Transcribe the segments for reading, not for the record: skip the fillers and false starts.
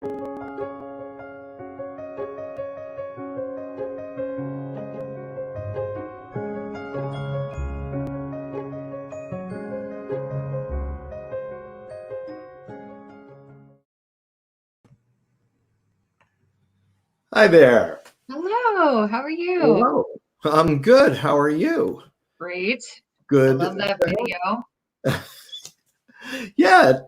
Hi there. Hello, how are you? Hello. I'm good. How are you? Great. I love Good. that video. Yeah,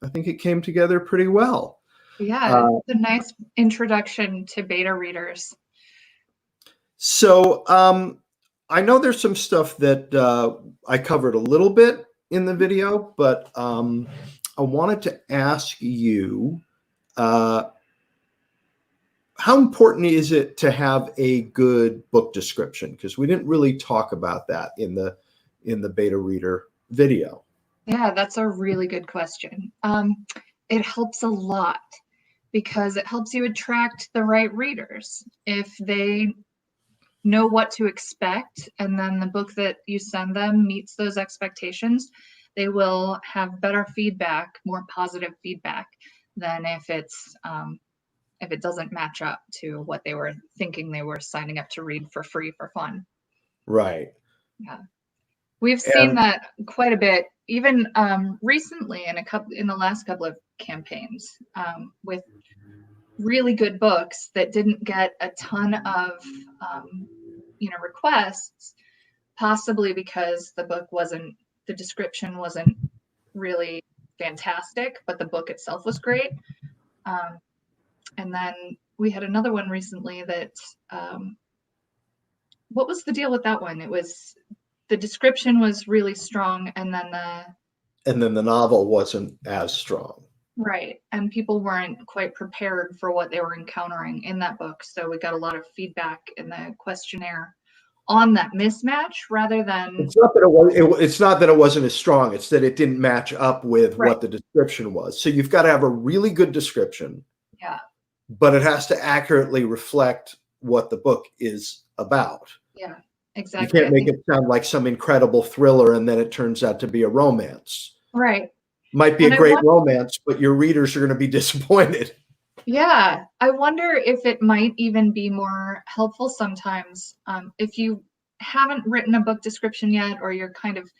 I think it came together pretty well. Yeah, Uh, it's a nice introduction to beta readers. so I know there's some stuff that I covered a little bit in the video, but I wanted to ask you, uh, how important is it to have a good book description? Because we didn't really talk about that in the beta reader video. Yeah, that's a really good question. It helps a lot because it helps you attract the right readers. If they know what to expect and then the book that you send them meets those expectations, they will have better feedback, more positive feedback than if it doesn't match up to what they were thinking they were signing up to read for free for fun. Right. Yeah. We've seen And that quite a bit, even recently in the last couple of campaigns, with really good books that didn't get a ton of requests, possibly because the description wasn't really fantastic, but the book itself was great. And then we had another one recently that what was the deal with that one? It was the description was really strong, and then the novel wasn't as strong. right, and people weren't quite prepared for what they were encountering in that book. So we got a lot of feedback in the questionnaire on that mismatch rather than It's not that it wasn't as strong. It's that it didn't match up with right. what the description was. So you've got to have a really good description, Yeah, but it has to accurately reflect what the book is about. yeah, You exactly. can't I make think it sound like some incredible thriller and then it turns out to be a romance. right. Might be And a great romance, but your readers are going to be disappointed. yeah, I wonder if it might even be more helpful sometimes if you haven't written a book description yet, or you're kind of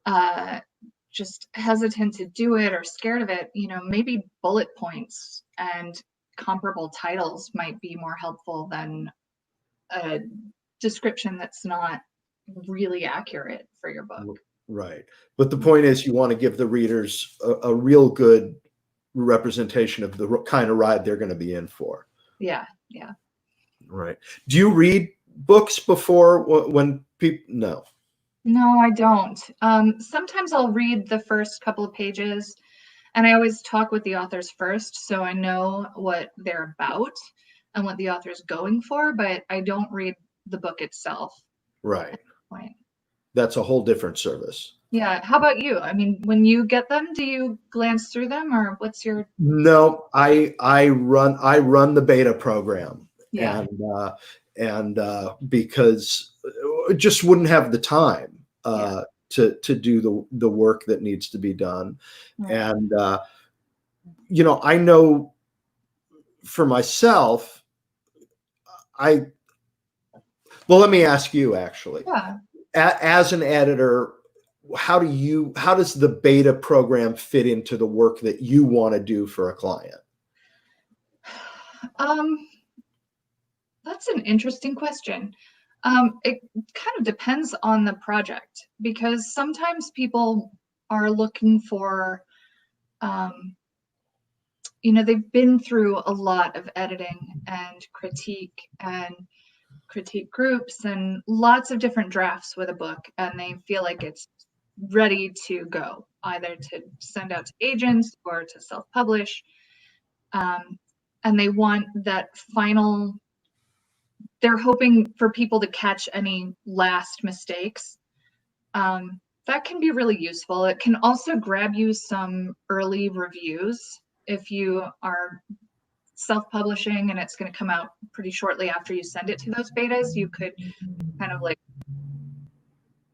uh, just hesitant to do it or scared of it, maybe bullet points and comparable titles might be more helpful than a description that's not really accurate for your book. Right. But the point is, you want to give the readers a real good representation of the kind of ride they're going to be in for. Yeah, yeah. Right. Do you read books before when people? No. No, I don't. Sometimes I'll read the first couple of pages, and I always talk with the authors first, so I know what they're about and what the author's going for, but I don't read the book itself Right. at that point. That's a whole different service. Yeah. How about you? I mean, when you get them, do you glance through them, or what's your? No, I run the beta program, Yeah. and because I just wouldn't have the time Yeah. to do the work that needs to be done. Right. And I know for myself, I well, let me ask you actually, Yeah. as an editor, how does the beta program fit into the work that you want to do for a client? Um, that's an interesting question. It kind of depends on the project because sometimes people are looking for, um, they've been through a lot of editing and critique groups and lots of different drafts with a book, and they feel like it's ready to go, either to send out to agents or to self-publish. And they want that final, they're hoping for people to catch any last mistakes. That can be really useful. It can also grab you some early reviews if you are self-publishing and it's going to come out pretty shortly after you send it to those betas. You could kind of like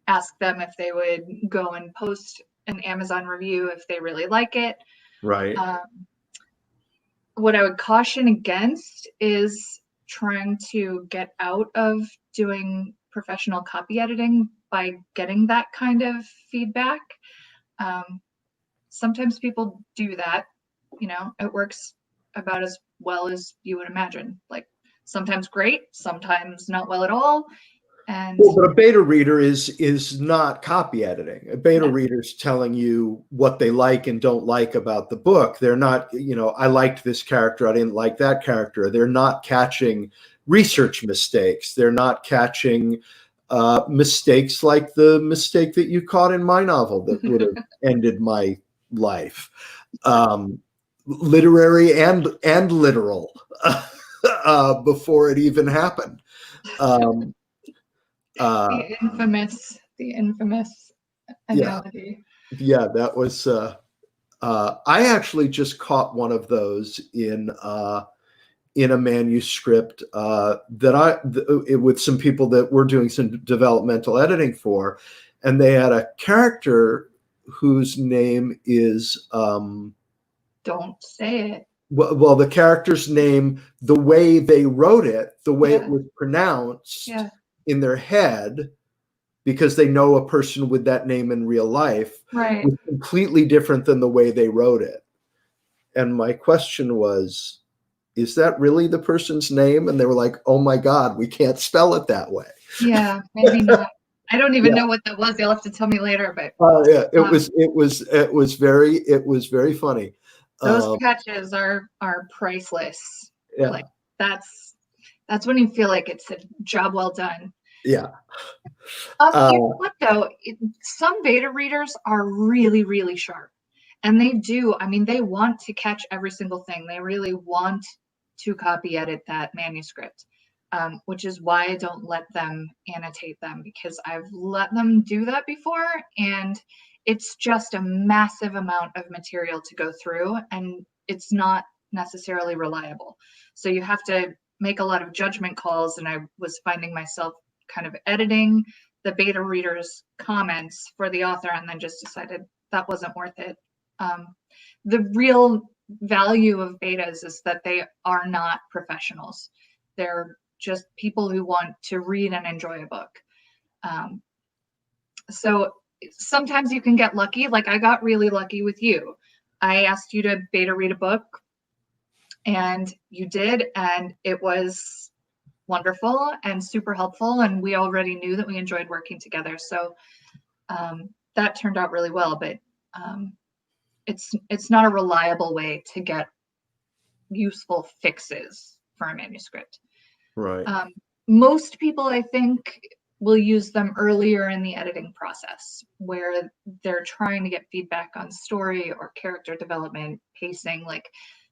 ask them if they would go and post an Amazon review if they really like it. Right. What I would caution against is trying to get out of doing professional copy editing by getting that kind of feedback. Sometimes people do that, it works about as well as you would imagine. Like sometimes great, sometimes not well at all. And Well, but a beta reader is not copy editing. A beta no, reader is telling you what they like and don't like about the book. They're not, I liked this character, I didn't like that character. They're not catching research mistakes. They're not catching mistakes like the mistake that you caught in my novel that would have ended my life, literary and literal, before it even happened. Um, the infamous yeah, analogy. yeah, that was. I actually just caught one of those in a manuscript with some people that we're doing some developmental editing for, and they had a character whose name is Don't say it. well, the character's name, the way they wrote it, the way it Yeah. was pronounced Yeah. in their head, because they know a person with that name in real life, Right. was completely different than the way they wrote it. And my question was, is that really the person's name? And they were like, oh my God, we can't spell it that way. Yeah, maybe not. I don't even Yeah. know what that was. You'll have to tell me later, but Yeah, it was very funny. those catches are priceless. Yeah. Like that's when you feel like it's a job well done. Yeah. You know what though? Some beta readers are really, really sharp. And they do, I mean, they want to catch every single thing. They really want to copy edit that manuscript, which is why I don't let them annotate them, because I've let them do that before, and it's just a massive amount of material to go through, and it's not necessarily reliable. So you have to make a lot of judgment calls, and I was finding myself kind of editing the beta reader's comments for the author and then just decided that wasn't worth it. The real value of betas is that they are not professionals. They're just people who want to read and enjoy a book. So sometimes you can get lucky. Like I got really lucky with you. I asked you to beta read a book and you did, and it was wonderful and super helpful. And we already knew that we enjoyed working together. So that turned out really well, but it's not a reliable way to get useful fixes for a manuscript. Right. Most people, I think, will use them earlier in the editing process where they're trying to get feedback on story or character development, pacing, like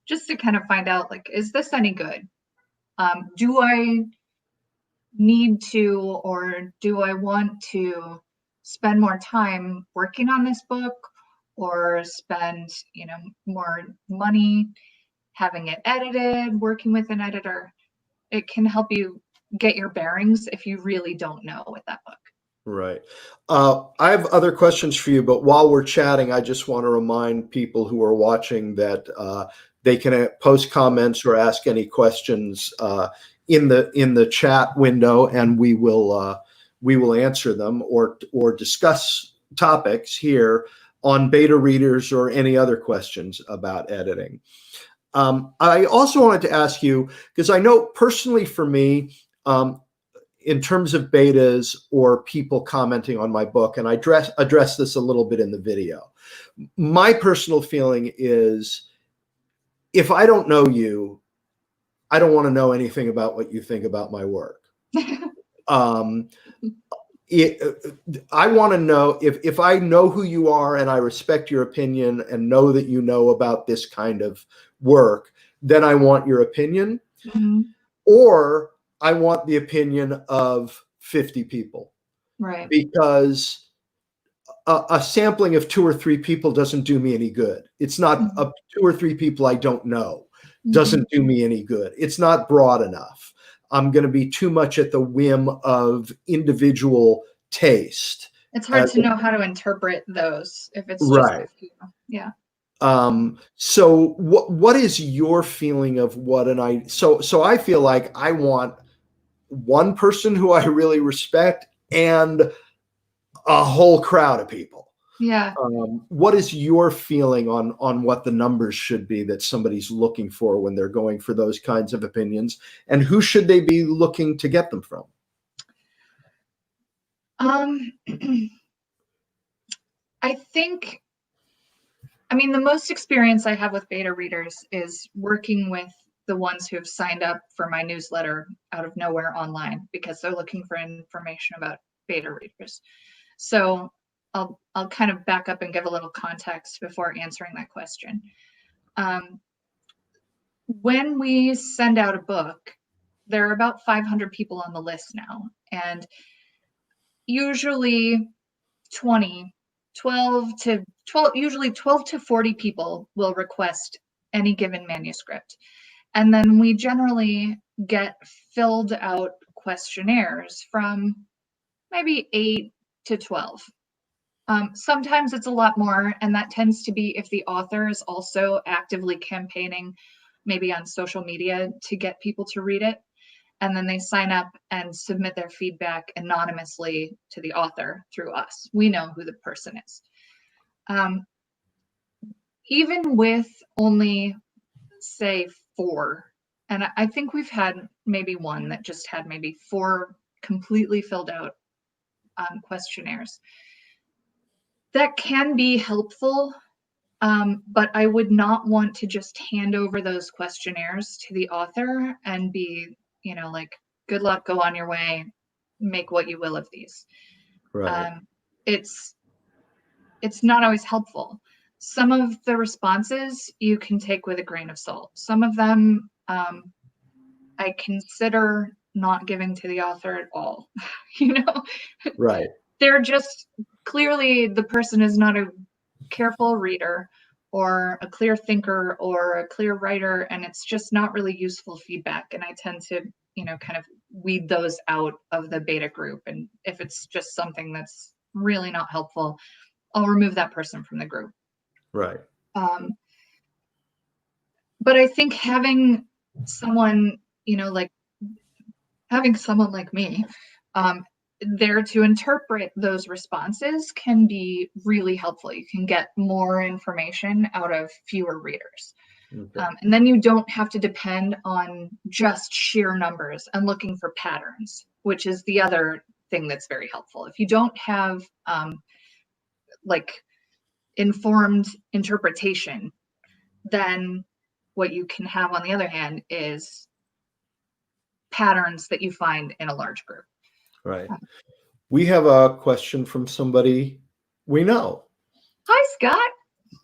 just to kind of find out, like, is this any good? Do I need to, or do I want to spend more time working on this book, or spend, more money having it edited, working with an editor? It can help you get your bearings if you really don't know with that book. Right. I have other questions for you, but while we're chatting, I just want to remind people who are watching that they can post comments or ask any questions in the chat window, and we will answer them or discuss topics here on beta readers or any other questions about editing. I also wanted to ask you, because I know personally for me, in terms of betas or people commenting on my book, and I address this a little bit in the video, my personal feeling is if I don't know you, I don't want to know anything about what you think about my work. I want to know if I know who you are and I respect your opinion and know that you know about this kind of work, then I want your opinion. Mm-hmm. Or I want the opinion of 50 people. Right. Because a sampling of 2 or 3 people doesn't do me any good. It's not Mm-hmm. 2 or 3 people I don't know doesn't do me any good. It's not broad enough. I'm going to be too much at the whim of individual taste. It's hard to know how to interpret those if it's just Right. a few. Yeah. So what is your feeling of what so I feel like I want one person who I really respect and a whole crowd of people. Yeah. What is your feeling on what the numbers should be that somebody's looking for when they're going for those kinds of opinions, and who should they be looking to get them from? I think, I mean, the most experience I have with beta readers is working with the ones who have signed up for my newsletter out of nowhere online because they're looking for information about beta readers. So I'll kind of back up and give a little context before answering that question. When we send out a book, there are about 500 people on the list now, and usually 12 to 40 people will request any given manuscript. And then we generally get filled out questionnaires from maybe 8 to 12. Sometimes it's a lot more, and that tends to be if the author is also actively campaigning, maybe on social media, to get people to read it. And then they sign up and submit their feedback anonymously to the author through us. We know who the person is. Even with only, say, 4, and I think we've had maybe one that just had maybe 4 completely filled out questionnaires. That can be helpful, but I would not want to just hand over those questionnaires to the author and be, like, good luck, go on your way, make what you will of these. Right. It's not always helpful. Some of the responses you can take with a grain of salt. Some of them I consider not giving to the author at all. Right. They're just clearly, the person is not a careful reader or a clear thinker or a clear writer, and it's just not really useful feedback. And I tend to, kind of weed those out of the beta group. And if it's just something that's really not helpful, I'll remove that person from the group. Right. But I think having someone, like me, there to interpret those responses can be really helpful. You can get more information out of fewer readers. Okay. And then you don't have to depend on just sheer numbers and looking for patterns, which is the other thing that's very helpful. If you don't have like informed interpretation, then what you can have on the other hand is patterns that you find in a large group. Right. We have a question from somebody we know. Hi, Scott.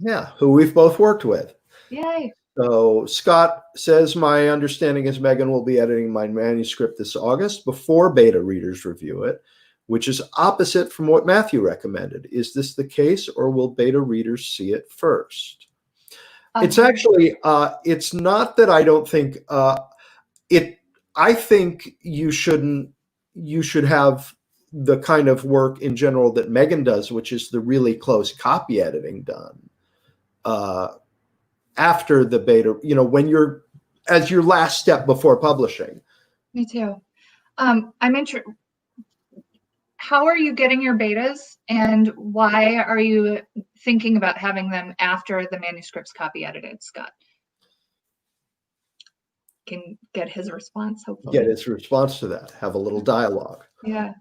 Yeah, who we've both worked with. Yay. So Scott says, my understanding is Meghan will be editing my manuscript this August before beta readers review it, which is opposite from what Matthew recommended. Is this the case, or will beta readers see it first? It's actually, it's not that I don't think it. I think you should have the kind of work in general that Meghan does, which is the really close copy editing done after the beta, when you're as your last step before publishing. Me too. I'm interested. How are you getting your betas, and why are you thinking about having them after the manuscript's copy edited, Scott? Can get his response, hopefully. Get his response to that. Have a little dialogue. Yeah.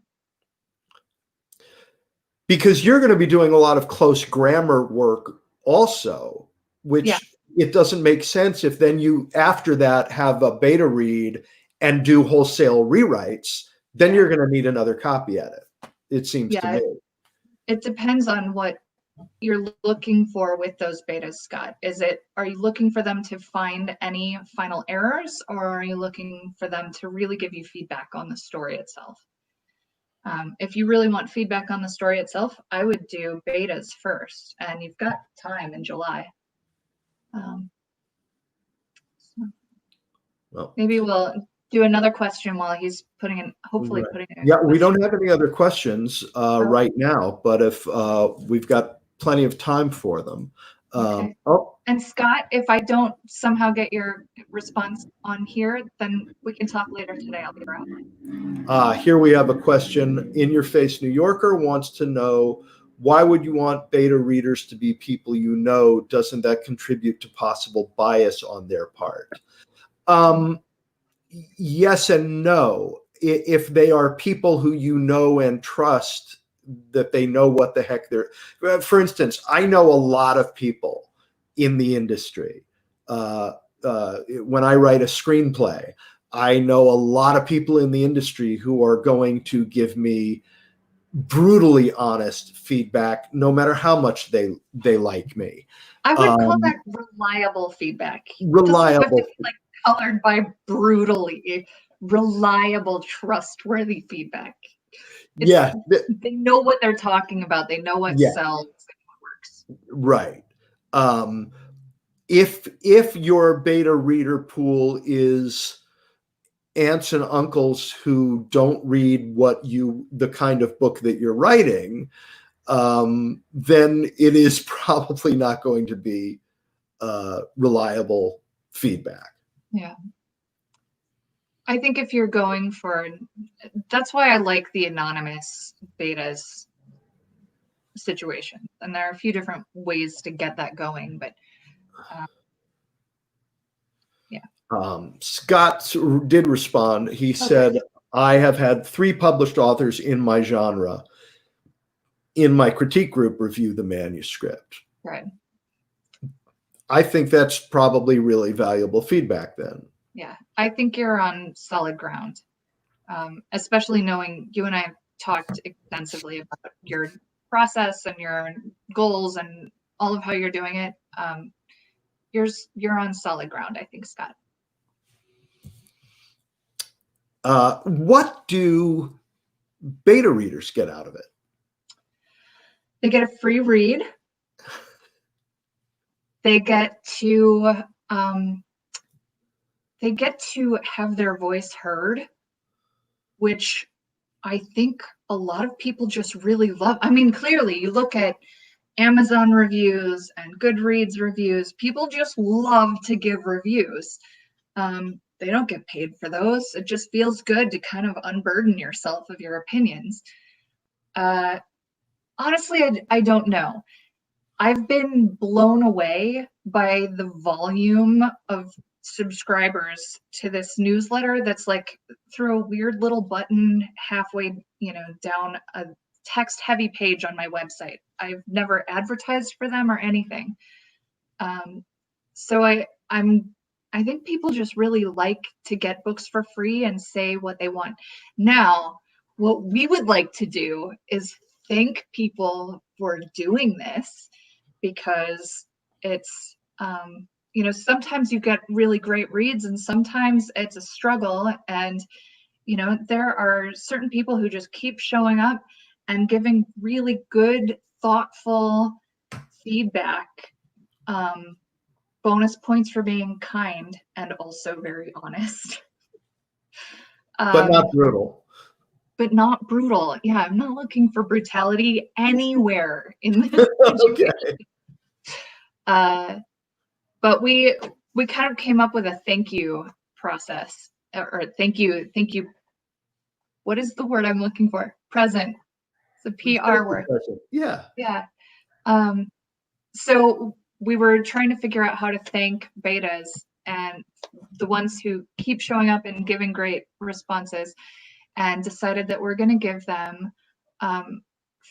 Because you're going to be doing a lot of close grammar work also, which it doesn't make sense if then you, after that, have a beta read and do wholesale rewrites. Then you're going to need another copy edit, it seems to me. It depends on what you're looking for with those betas, Scott. Are you looking for them to find any final errors, or are you looking for them to really give you feedback on the story itself? If you really want feedback on the story itself, I would do betas first, and you've got time in July. Well, maybe we'll do another question while he's putting in, hopefully putting in. Yeah, we don't have any other questions right now, but if we've got plenty of time for them. Okay. Oh, And Scott, if I don't somehow get your response on here, then we can talk later today. I'll be around. here we have a question. In Your Face New Yorker wants to know, why would you want beta readers to be people you know? Doesn't that contribute to possible bias on their part? Yes and no. If they are people who you know and trust, that they know what the heck they're. For instance, I know a lot of people in the industry. When I write a screenplay, I know a lot of people in the industry who are going to give me brutally honest feedback, no matter how much they like me. I would call that reliable feedback. It doesn't have to Reliable. be like colored by brutally. Reliable, trustworthy feedback. Yeah. They know what they're talking about. They know what Yeah. sells and what works. Right. If your beta reader pool is aunts and uncles who don't read the kind of book that you're writing, then it is probably not going to be reliable feedback. Yeah. I think if you're going for, that's why I like the anonymous betas situation. And there are a few different ways to get that going, but yeah. Scott did respond. He said, I have had 3 published authors in my genre in my critique group review the manuscript. Right. I think that's probably really valuable feedback then. Yeah, I think you're on solid ground, especially knowing you and I have talked extensively about your process and your goals and all of how you're doing it. You're on solid ground, I think, Scott. What do beta readers get out of it? They get a free read. They get to have their voice heard, which I think a lot of people just really love. I mean, clearly, you look at Amazon reviews and Goodreads reviews, people just love to give reviews. They don't get paid for those. It just feels good to kind of unburden yourself of your opinions. Honestly, I don't know. I've been blown away by the volume of subscribers to this newsletter that's like through a weird little button halfway, down a text heavy page on my website. I've never advertised for them or anything. So I think people just really like to get books for free and say what they want. Now, what we would like to do is thank people for doing this, because it's sometimes you get really great reads and sometimes it's a struggle, and there are certain people who just keep showing up and giving really good, thoughtful feedback. Bonus points for being kind and also very honest. But not brutal. But not brutal. Yeah, I'm not looking for brutality anywhere in this situation. Okay. But we kind of came up with a thank you process, or thank you. What is the word I'm looking for? Present. It's a PR word. Yeah. Yeah. So we were trying to figure out how to thank betas and the ones who keep showing up and giving great responses, and decided that we're going to give them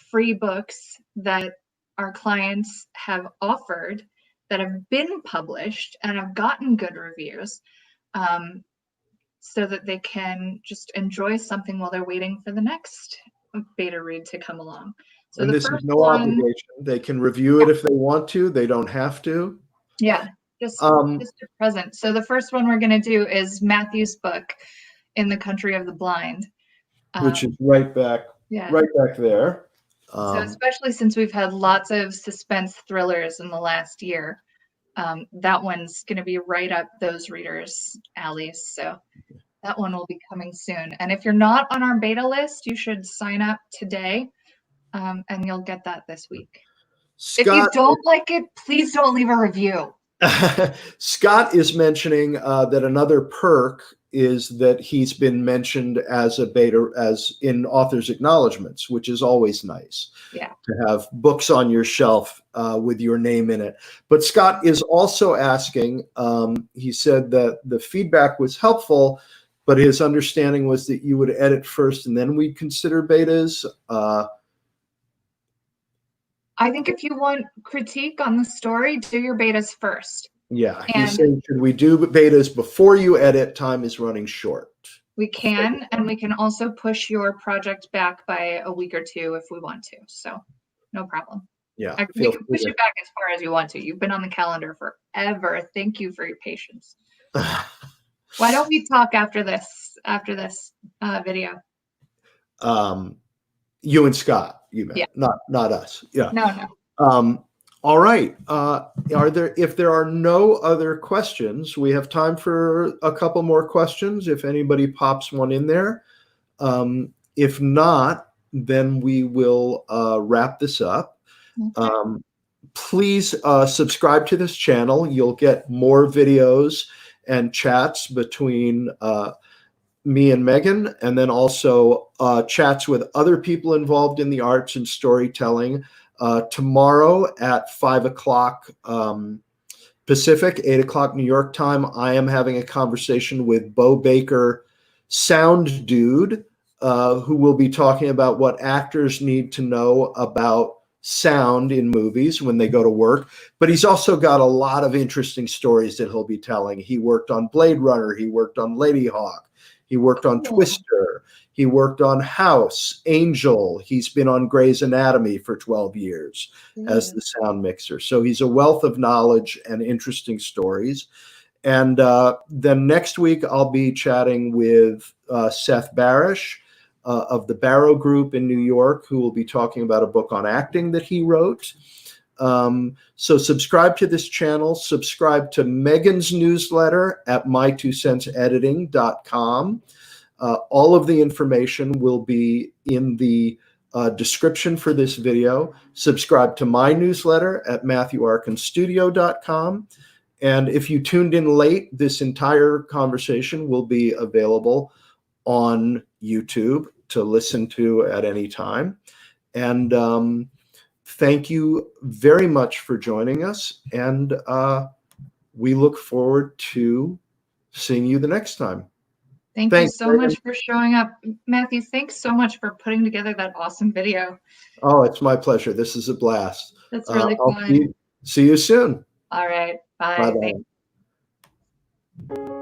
free books that our clients have offered that have been published and have gotten good reviews, so that they can just enjoy something while they're waiting for the next beta read to come along. So and this is no obligation. They can review it if they want to. They don't have to. Yeah, just a present. So the first one we're going to do is Matthew's book, In the Country of the Blind, which is right back there. So especially since we've had lots of suspense thrillers in the last year, that one's going to be right up those readers' alleys. So that one will be coming soon. And if you're not on our beta list, you should sign up today, and you'll get that this week. If you Scott, don't like it, please don't leave a review. Scott is mentioning that another perk is that he's been mentioned as a beta, as in author's acknowledgments, which is always nice. Yeah. To have books on your shelf with your name in it. But Scott is also asking, he said that the feedback was helpful, but his understanding was that you would edit first and then we'd consider betas. I think if you want critique on the story, do your betas first. Yeah, he's And saying, should we do betas before you edit? Time is running short. we can, and we can also push your project back by a week or two if we want to. So no problem. Yeah, We can push it back as far as you want to. You've been on the calendar forever. Thank you for your patience. Why don't we talk after this video? You and Scott, you meant, Yeah. not us. Yeah. No. All right. If there are no other questions, we have time for a couple more questions if anybody pops one in there. If not, then we will wrap this up. Okay. Please subscribe to this channel. You'll get more videos and chats between me and Meghan, and then also chats with other people involved in the arts and storytelling. Tomorrow at 5 o'clock Pacific, 8 o'clock New York time, I am having a conversation with Bo Baker, Sound Dude, who will be talking about what actors need to know about sound in movies when they go to work. But he's also got a lot of interesting stories that he'll be telling. He worked on Blade Runner. He worked on Lady Hawk. He worked on Twister. He worked on House, Angel. He's been on Grey's Anatomy for 12 years as the sound mixer. So he's a wealth of knowledge and interesting stories. And then next week, I'll be chatting with Seth Barish of the Barrow Group in New York, who will be talking about a book on acting that he wrote. So subscribe to this channel, subscribe to Meghan's newsletter at my2centsediting.com. All of the information will be in the description for this video. Subscribe to my newsletter at matthewarkinstudio.com. And if you tuned in late, this entire conversation will be available on YouTube to listen to at any time. And thank you very much for joining us. And we look forward to seeing you the next time. Thanks you so much for showing up. Matthew, thanks so much for putting together that awesome video. Oh, it's my pleasure. This is a blast. That's really fun. See you soon. All right. Bye. Bye-bye.